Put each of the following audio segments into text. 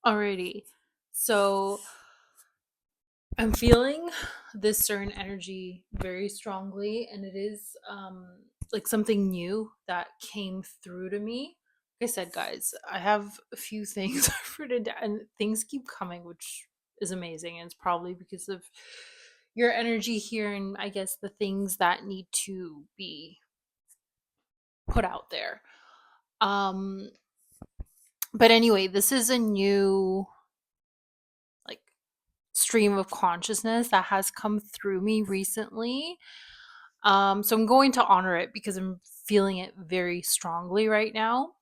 Alrighty. So I'm feeling this certain energy very strongly, and it is like something new that came through to me. Like I said, guys, I have a few things I've written down, and things keep coming, which is amazing. And it's probably because of your energy here, and I guess the things that need to be put out there. Um, but anyway, this is a new like stream of consciousness that has come through me recently. So I'm going to honor it because I'm feeling it very strongly right now.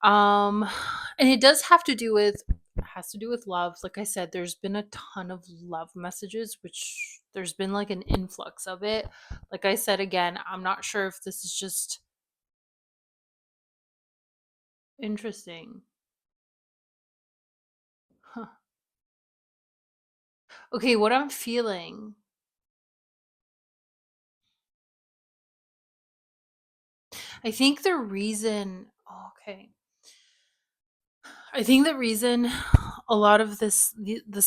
Um, and it does have to do with has to do with love. Like I said, there's been a ton of love messages, which there's been like an influx of it. Like I said again, I'm not sure if this is just interesting. Huh. Okay, what I'm feeling. I think the reason. Oh, okay. I think the reason a lot of this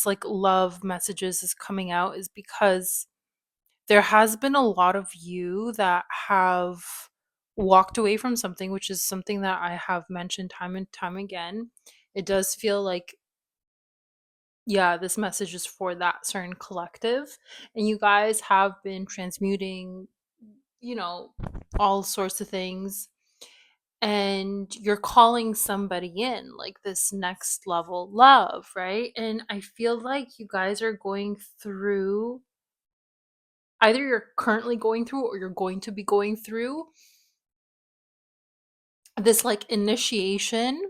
like love messages is coming out is because there has been a lot of you that have walked away from something, which is something that I have mentioned time and time again. It does feel like, yeah, this message is for that certain collective. And you guys have been transmuting, you know, all sorts of things. And you're calling somebody in, like this next level love, right? And I feel like you guys are going through, either you're currently going through or you're going to be going through this like initiation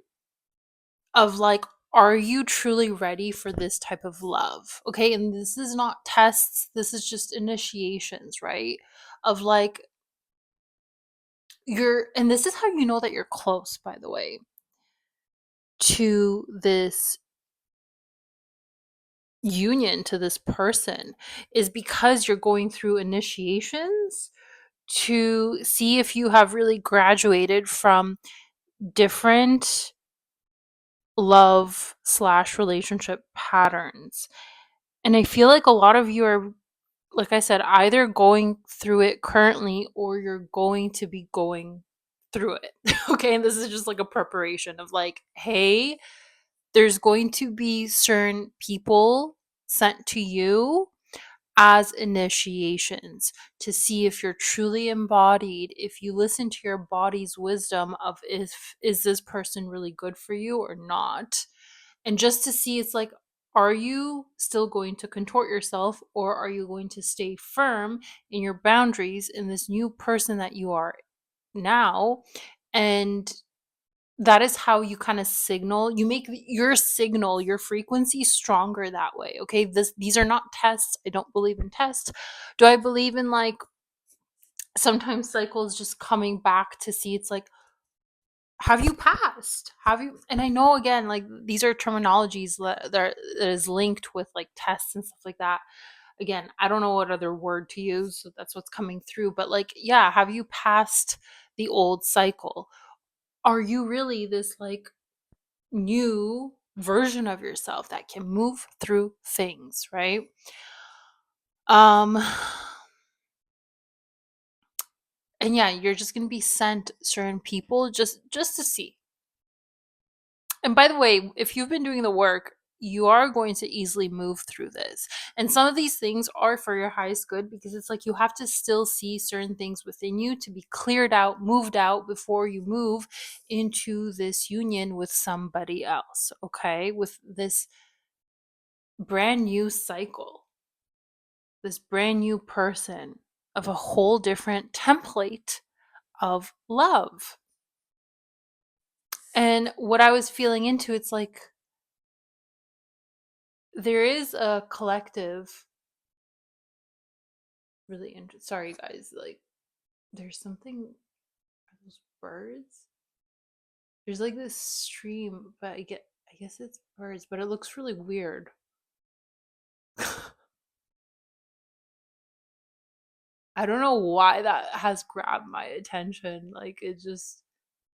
of like, are you truly ready for this type of love? Okay, and this is not tests, this is just initiations, right? Of like, you're, and this is how you know that you're close, by the way, to this union, to this person, is because you're going through initiations to see if you have really graduated from different love slash relationship patterns. And I feel like a lot of you are, like I said, either going through it currently or you're going to be going through it. Okay. And this is just like a preparation of like, hey, there's going to be certain people sent to you as initiations to see if you're truly embodied, if you listen to your body's wisdom of if is this person really good for you or not, and just to see, it's like, are you still going to contort yourself, or are you going to stay firm in your boundaries in this new person that you are now? And that is how you kind of signal, you make your signal, your frequency stronger that way. Okay, these are not tests. I don't believe in tests. Do I believe in like sometimes cycles just coming back to see, it's like, have you passed, have you, and I know again, like these are terminologies that is linked with like tests and stuff like that. Again, I don't know what other word to use, so that's what's coming through. But like, yeah, have you passed the old cycle? Are you really this like new version of yourself that can move through things, right? Um and yeah, you're just going to be sent certain people just to see. And by the way, if you've been doing the work, you are going to easily move through this. And some of these things are for your highest good, because it's like you have to still see certain things within you to be cleared out, moved out before you move into this union with somebody else, okay? With this brand new cycle, this brand new person of a whole different template of love. And what I was feeling into, it's like there is a collective, really interesting. Sorry, guys. Like, there's something. Are those birds? There's like this stream, but I guess it's birds, but it looks really weird. I don't know why that has grabbed my attention. Like, it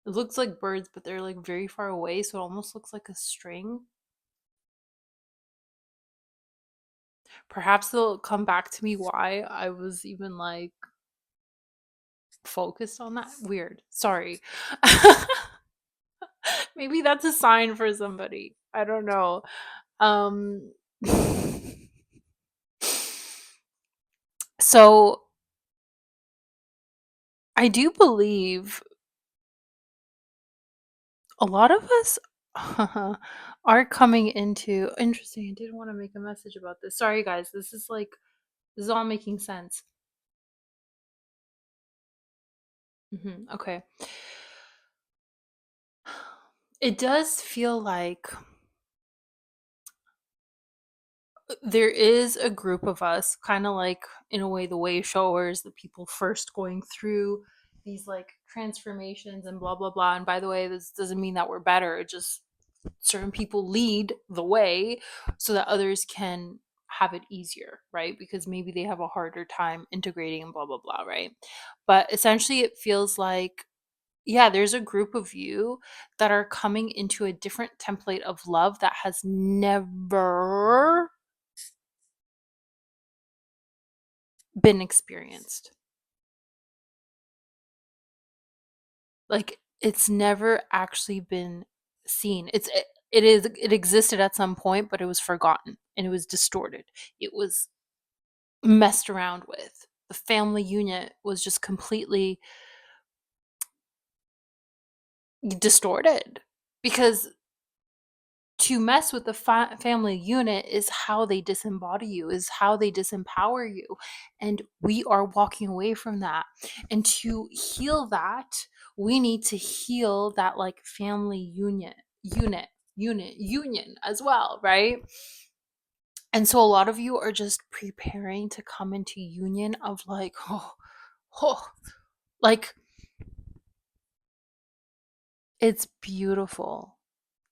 looks like birds, but they're like very far away, so it almost looks like a string. Perhaps they'll come back to me why I was even like focused on that. Weird. Sorry. Maybe that's a sign for somebody. I don't know. Um so I do believe a lot of us are coming into interesting. I didn't want to make a message about this. Sorry guys. This is all making sense. Okay. It does feel like there is a group of us, kind of like in a way the way showers, the people first going through these like transformations and blah blah blah. And by the way, this doesn't mean that we're better. It just certain people lead the way so that others can have it easier, right? Because maybe they have a harder time integrating and blah blah blah, right? But essentially it feels like yeah, there's a group of you that are coming into a different template of love that has never been experienced. Like it's never actually been seen. It existed at some point, but it was forgotten and it was distorted. It was messed around with. The family unit was just completely distorted because to mess with the family unit is how they disembody you, is how they disempower you. And we are walking away from that. And to heal that, we need to heal that like family union as well, right? And so a lot of you are just preparing to come into union of like, oh, like it's beautiful,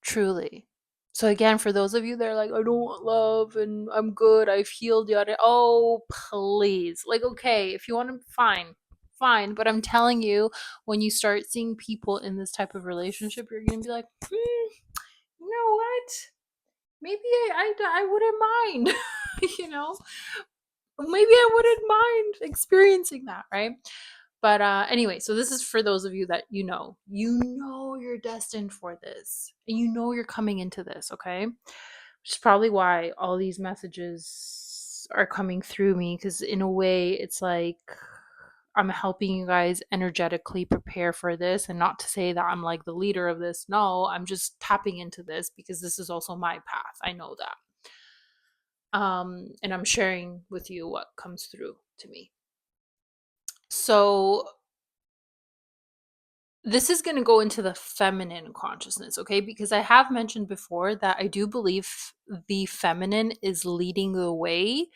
truly. So again, for those of you that are like, I don't want love and I'm good, I've healed yada. Oh, please. Like, okay, if you want to, fine, fine. But I'm telling you, when you start seeing people in this type of relationship, you're gonna be like, you know what? Maybe I wouldn't mind. you know, maybe I wouldn't mind experiencing that, right? But anyway, so this is for those of you that you know you're destined for this, and you know you're coming into this, okay? Which is probably why all these messages are coming through me, because in a way, it's like I'm helping you guys energetically prepare for this, and not to say that I'm like the leader of this. No, I'm just tapping into this because this is also my path. I know that. And I'm sharing with you what comes through to me. So this is going to go into the feminine consciousness, okay? Because I have mentioned before that I do believe the feminine is leading the way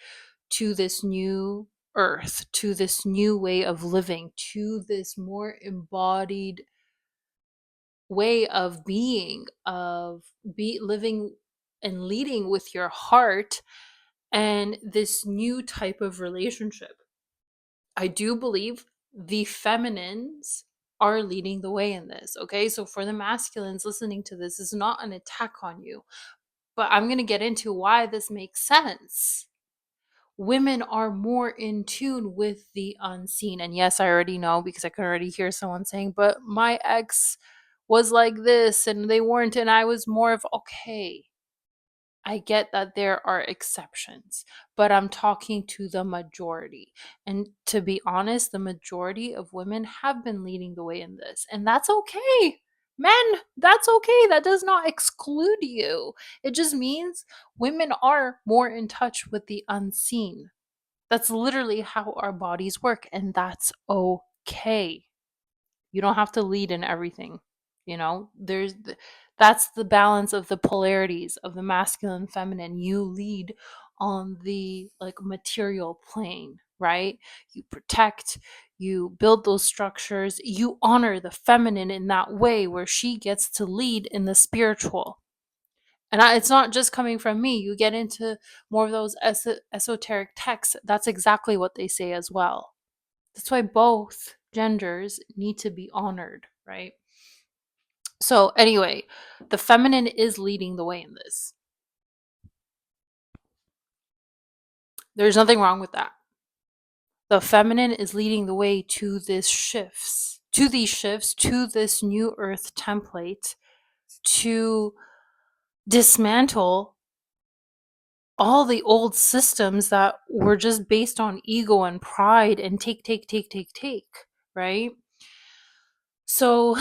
to this new earth, to this new way of living, to this more embodied way of being, of living and leading with your heart, and this new type of relationship. I do believe the feminines are leading the way in this. Okay. So for the masculines listening to this is not an attack on you, but I'm going to get into why this makes sense. Women are more in tune with the unseen. And yes, I already know because I can already hear someone saying, but my ex was like this and they weren't. And I was more of, okay, I get that there are exceptions, but I'm talking to the majority. And to be honest, the majority of women have been leading the way in this, and that's okay. Men, that's okay. That does not exclude you. It just means women are more in touch with the unseen. That's literally how our bodies work, and that's okay. You don't have to lead in everything. That's the balance of the polarities of the masculine and feminine. You lead on the like material plane, right? You protect, you build those structures, you honor the feminine in that way where she gets to lead in the spiritual. And it's not just coming from me. You get into more of those esoteric texts. That's exactly what they say as well. That's why both genders need to be honored, right? So, anyway, the feminine is leading the way in this. There's nothing wrong with that. The feminine is leading the way to these shifts, to this new earth template, to dismantle all the old systems that were just based on ego and pride and take, right? So,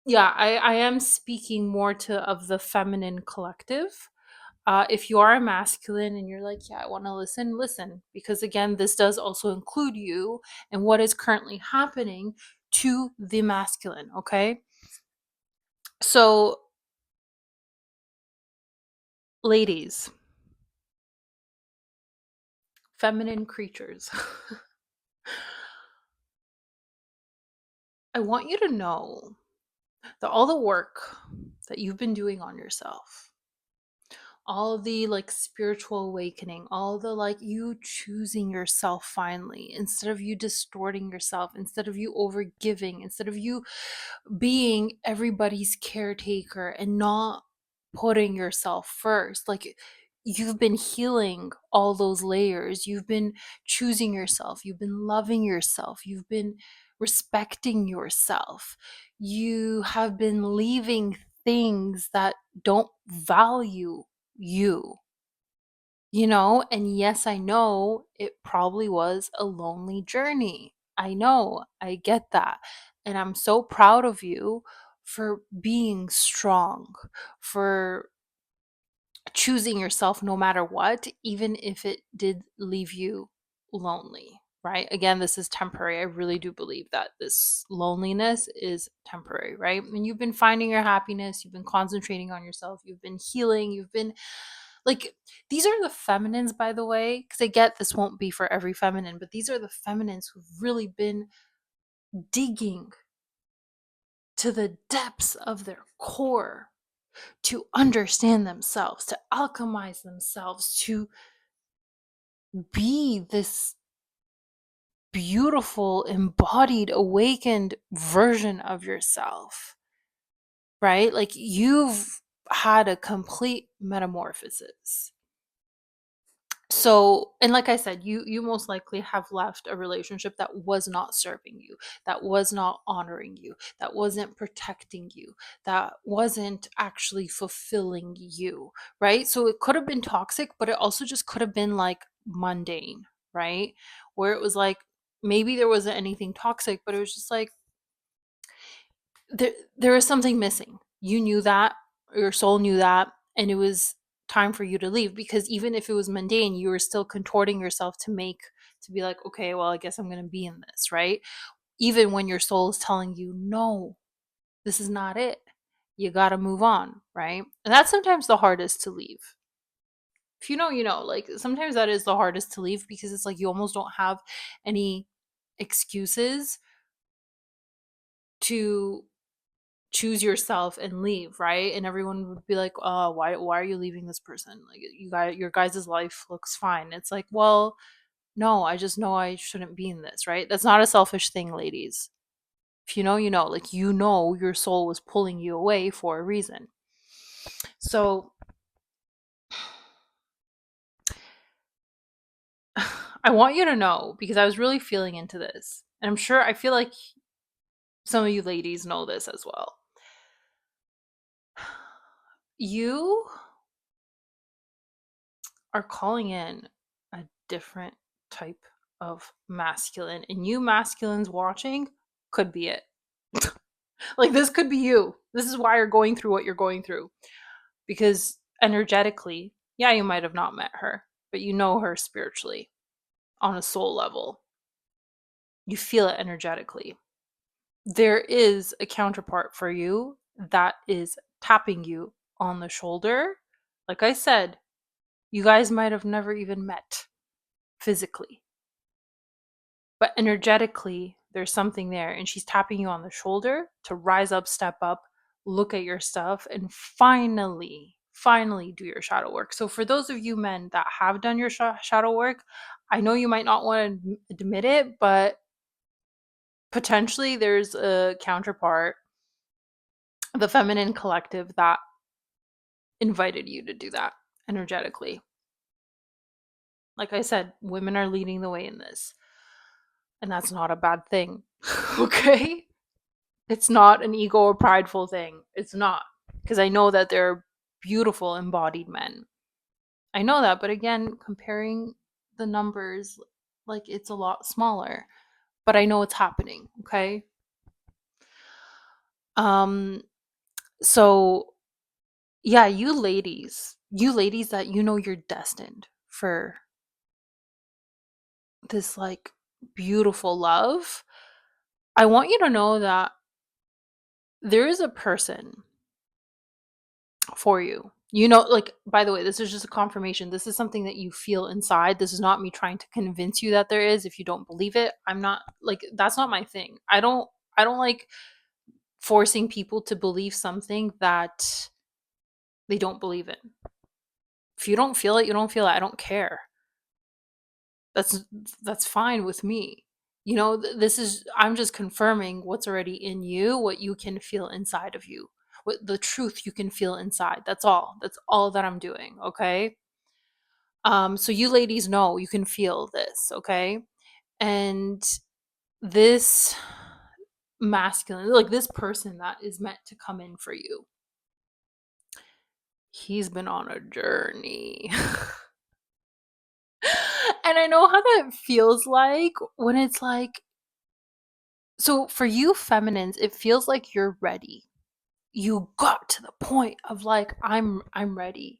yeah, I am speaking more to of the feminine collective. If you are a masculine and you're like, yeah, I want to listen, because again, this does also include you and what is currently happening to the masculine, okay? So, ladies, feminine creatures, I want you to know that all the work that you've been doing on yourself, all the like spiritual awakening, all the like you choosing yourself finally, instead of you distorting yourself, instead of you over giving, instead of you being everybody's caretaker and not putting yourself first. Like, you've been healing all those layers. You've been choosing yourself. You've been loving yourself. You've been respecting yourself. You have been leaving things that don't value you. And yes, I know it probably was a lonely journey. I know, I get that. And I'm so proud of you for being strong, for choosing yourself no matter what, even if it did leave you lonely, right? Again, this is temporary. I really do believe that this loneliness is temporary, right? And you've been finding your happiness, you've been concentrating on yourself, you've been healing, you've been like, these are the feminines, by the way, because I get this won't be for every feminine, but these are the feminines who've really been digging to the depths of their core to understand themselves, to alchemize themselves, to be this beautiful, embodied, awakened version of yourself, right? Like, you've had a complete metamorphosis. So, and like I said, you most likely have left a relationship that was not serving you, that was not honoring you, that wasn't protecting you, that wasn't actually fulfilling you, right? So it could have been toxic, but it also just could have been like mundane, right? Where it was like, maybe there wasn't anything toxic, but it was just like there is something missing. You knew that, your soul knew that, and it was time for you to leave, because even if it was mundane, you were still contorting yourself to be like, okay, well, I guess I'm going to be in this, right? Even when your soul is telling you, no, this is not it. You got to move on, right? And that's sometimes the hardest to leave. If you know, you know, like sometimes that is the hardest to leave, because it's like you almost don't have any excuses to choose yourself and leave, right? And everyone would be like, "Oh, why are you leaving this person? Like, your guys' life looks fine." It's like, well, no, I just know I shouldn't be in this, right? That's not a selfish thing, ladies. If you know, you know, like, your soul was pulling you away for a reason. So I want you to know, because I was really feeling into this, and I feel like some of you ladies know this as well. You are calling in a different type of masculine, and you masculines watching could be it. Like, this could be you. This is why you're going through what you're going through, because energetically, yeah, you might have not met her, but you know her spiritually on a soul level. You feel it energetically. There is a counterpart for you that is tapping you on the shoulder. Like I said, you guys might have never even met physically, but energetically there's something there, and she's tapping you on the shoulder to rise up, step up, look at your stuff, and finally do your shadow work. So for those of you men that have done your shadow work, I know you might not want to admit it, but potentially there's a counterpart, the feminine collective, that invited you to do that. energetically. Like I said, women are leading the way in this. And that's not a bad thing. Okay? It's not an ego or prideful thing. It's not. Because I know that they're beautiful embodied men. I know that, but again, comparing the numbers, like it's a lot smaller. But I know it's happening, okay? Um, so yeah, you ladies that you know you're destined for this like beautiful love. I want you to know that there is a person for you. You know, like, by the way, this is just a confirmation. This is something that you feel inside. This is not me trying to convince you that there is if you don't believe it. I'm not like that's not my thing. I don't like forcing people to believe something that they don't believe in. If you don't feel it, you don't feel it. I don't care. That's that's fine with me. You know, this is I'm just confirming what's already in you, what you can feel inside of you. What the truth you can feel inside. That's all. That's all that I'm doing, okay? So you ladies know you can feel this, okay? And this masculine, like this person that is meant to come in for you, he's been on a journey. And I know how that feels like when it's like, so for you feminines, it feels like you're ready. You got to the point of like, I'm ready.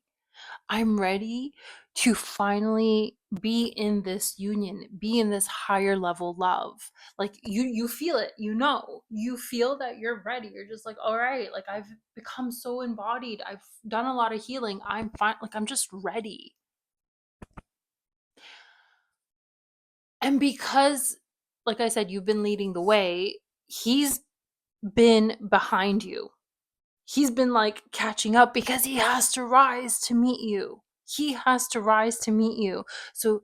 I'm ready to finally be in this union, be in this higher level love. Like you feel it, you know. You feel that you're ready. You're just like, all right, like I've become so embodied. I've done a lot of healing. I'm fine, like I'm just ready. And because like I said, you've been leading the way, he's been behind you. He's been like catching up because he has to rise to meet you. He has to rise to meet you. So,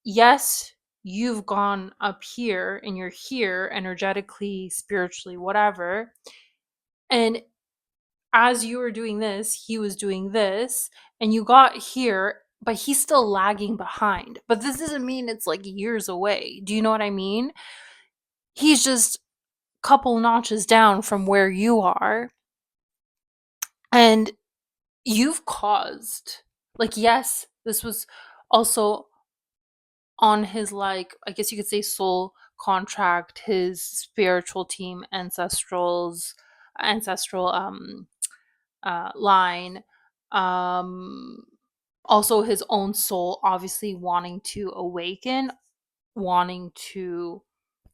yes, you've gone up here and you're here energetically, spiritually, whatever. And as you were doing this, he was doing this, and you got here, but he's still lagging behind. But this doesn't mean it's like years away. Do you know what I mean? He's just a couple notches down from where you are. And you've caused, like, yes, this was also on his, like, I guess you could say soul contract, his spiritual team, ancestral line, um also his own soul obviously wanting to awaken, wanting to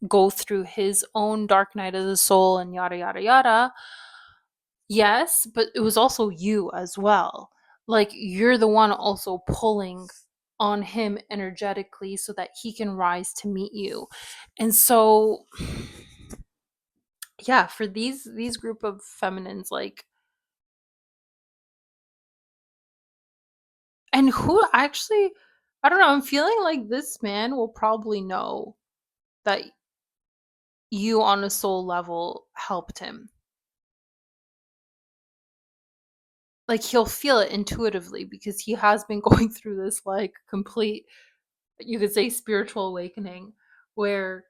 go through his own dark night of the soul and yada yada yada. Yes, but it was also you as well. Like you're the one also pulling on him energetically so that he can rise to meet you. And so yeah, for these group of feminines, like, and who actually, I don't know, I'm feeling like this man will probably know that you on a soul level helped him. Like he'll feel it intuitively because he has been going through this like complete, you could say, spiritual awakening where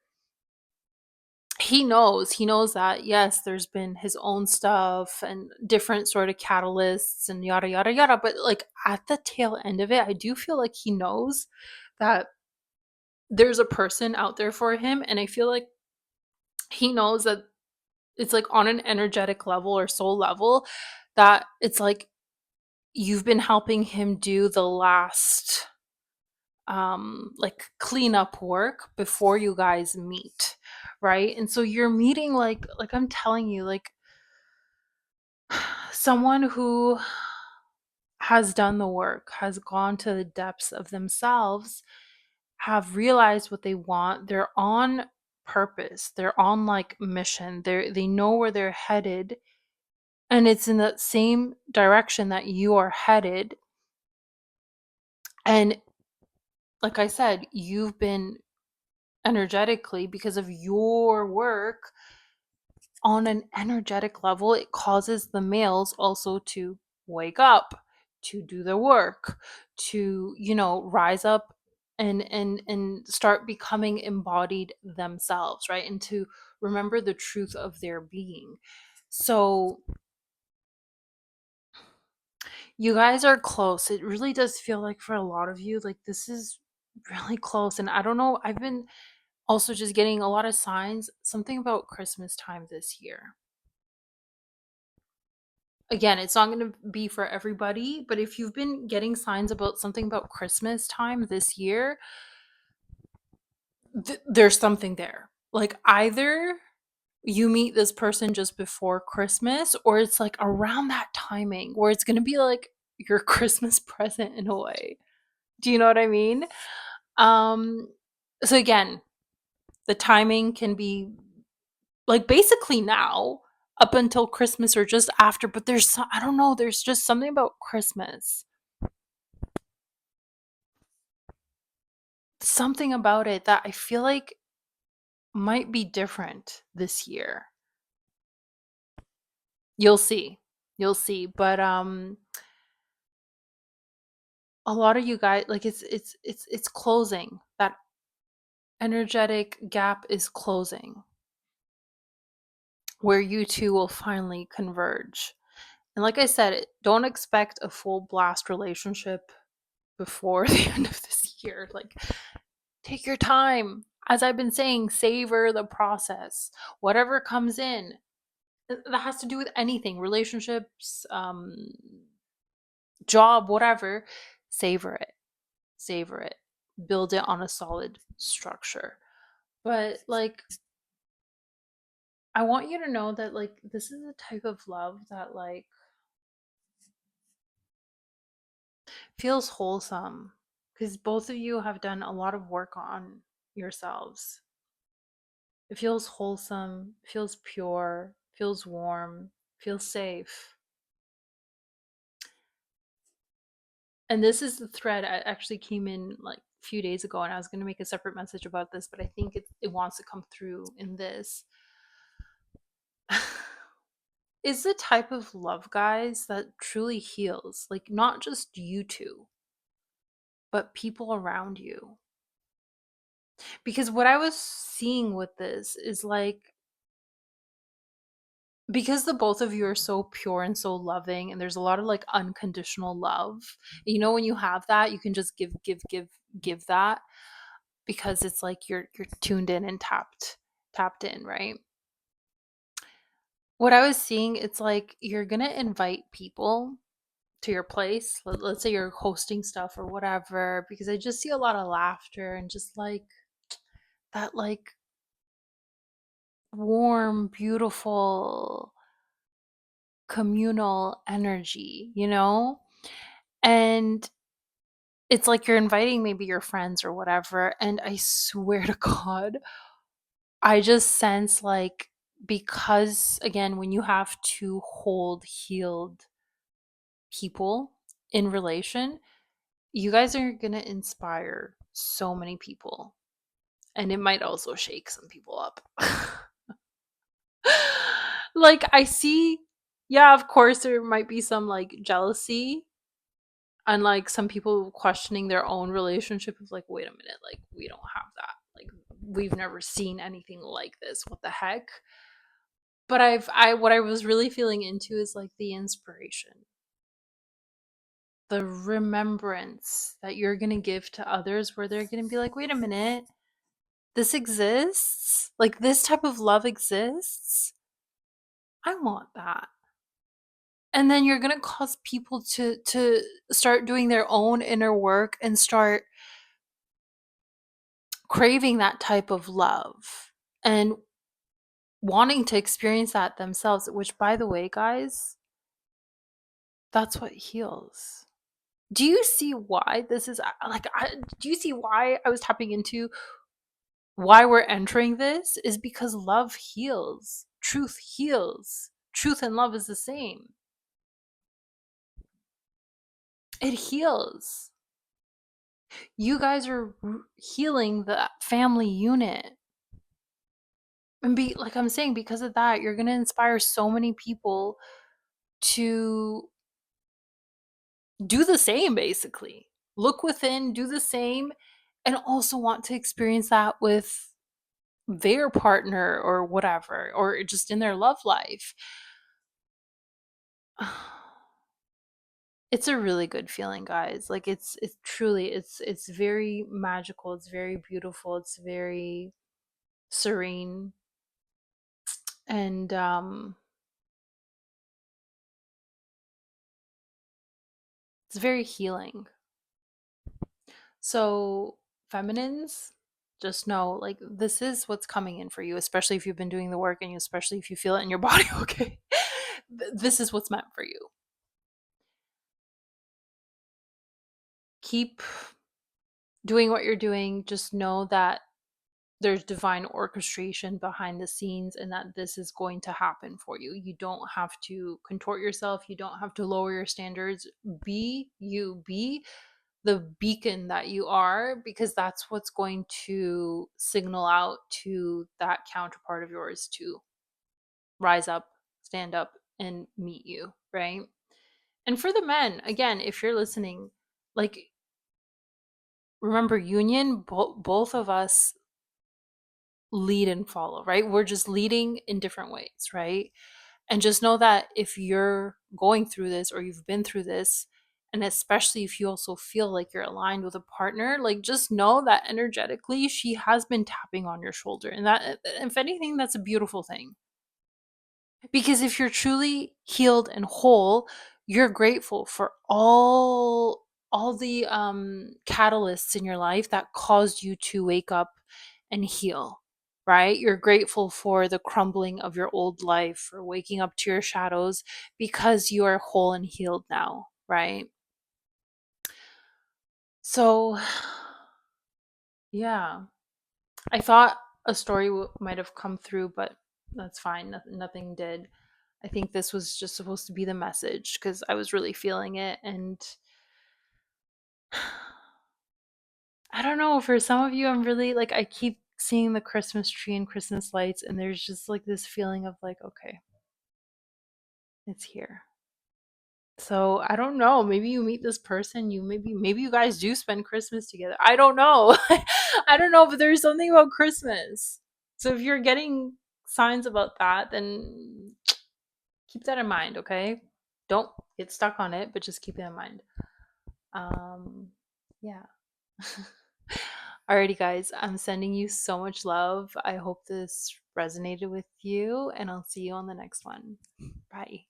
he knows that yes, there's been his own stuff and different sort of catalysts and yada yada yada, but like at the tail end of it, I do feel like he knows that there's a person out there for him, and I feel like he knows that it's like on an energetic level or soul level that it's like you've been helping him do the last like cleanup work before you guys meet, right? And so you're meeting like I'm telling you, like someone who has done the work, has gone to the depths of themselves, have realized what they want. They're on purpose. They're on like mission. They know where they're headed, and it's in that same direction that you are headed. And like I said, you've been energetically, because of your work on an energetic level, it causes the males also to wake up, to do the work, to, rise up and start becoming embodied themselves, right? And to remember the truth of their being. So you guys are close. It really does feel like for a lot of you, like this is really close. And I don't know, I've been also just getting a lot of signs, something about Christmas time this year. Again, it's not going to be for everybody, but if you've been getting signs about something about Christmas time this year, there's something there. Like either you meet this person just before Christmas, or it's like around that timing where it's going to be like your Christmas present in a way. Do you know what I mean? Um so again, the timing can be like basically now up until Christmas or just after, but I don't know, there's just something about Christmas. Something about it that I feel like might be different this year. You'll see. You'll see. But a lot of you guys, like it's closing. That energetic gap is closing where you two will finally converge. And like I said, don't expect a full blast relationship before the end of this year. Like, take your time. As I've been saying, savor the process. Whatever comes in, that has to do with anything, relationships, job, whatever, savor it. Savor it. Build it on a solid structure. But, like, I want you to know that, like, this is a type of love that, like, feels wholesome because both of you have done a lot of work on yourselves. It feels wholesome, feels pure, feels warm, feels safe. And this is the thread I actually came in like a few days ago, and I was going to make a separate message about this, but I think it wants to come through in this. Is the type of love, guys, that truly heals, like not just you two, but people around you. Because what I was seeing with this is like, because the both of you are so pure and so loving, and there's a lot of like unconditional love, when you have that, you can just give that, because it's like you're tuned in and tapped in, right? What I was seeing, it's like you're gonna invite people to your place. Let's say you're hosting stuff or whatever, because I just see a lot of laughter and just like that, like warm, beautiful communal energy, and it's like you're inviting maybe your friends or whatever, and I swear to God, I just sense like, because again, when you have to hold healed people in relation, you guys are going to inspire so many people, and it might also shake some people up. Like I see, yeah, of course there might be some like jealousy, and like some people questioning their own relationship of like, wait a minute, like we don't have that, like we've never seen anything like this, what the heck. But what I was really feeling into is like the inspiration, the remembrance that you're going to give to others, where they're going to be like, wait a minute, this exists, like this type of love exists, I want that. And then you're going to cause people to start doing their own inner work and start craving that type of love and wanting to experience that themselves, which, by the way, guys, that's what heals. Do you see why this is like, do you see why I was tapping into why we're entering this? Is because love heals, truth heals, truth and love is the same. It heals. You guys are healing the family unit. And like I'm saying, because of that, you're going to inspire so many people to do the same, basically. Look within, do the same, and also want to experience that with their partner or whatever, or just in their love life. It's a really good feeling, guys. Like it's truly it's very magical, it's very beautiful, it's very serene, and it's very healing. So, feminines, just know like this is what's coming in for you, especially if you've been doing the work and especially if you feel it in your body, okay? This is what's meant for you. Keep doing what you're doing. Just know that there's divine orchestration behind the scenes and that this is going to happen for you. You don't have to contort yourself, you don't have to lower your standards. Be you, be the beacon that you are, because that's what's going to signal out to that counterpart of yours to rise up, stand up, and meet you, right? And for the men, again, if you're listening, like, remember union, both of us lead and follow, right? We're just leading in different ways, right? And just know that if you're going through this or you've been through this, and especially if you also feel like you're aligned with a partner, like just know that energetically she has been tapping on your shoulder. And that, if anything, that's a beautiful thing. Because if you're truly healed and whole, you're grateful for all the catalysts in your life that caused you to wake up and heal, right? You're grateful for the crumbling of your old life, for waking up to your shadows, because you are whole and healed now, right? So yeah, I thought a story might have come through, but that's fine. Nothing did. I think this was just supposed to be the message because I was really feeling it. And I don't know, for some of you, I'm really like, I keep seeing the Christmas tree and Christmas lights, and there's just like this feeling of like, okay, it's here. So I don't know. Maybe you meet this person, maybe you guys do spend Christmas together. I don't know. I don't know, but there's something about Christmas. So if you're getting signs about that, then keep that in mind, okay? Don't get stuck on it, but just keep it in mind. Yeah. Alrighty, guys, I'm sending you so much love. I hope this resonated with you, and I'll see you on the next one. Bye.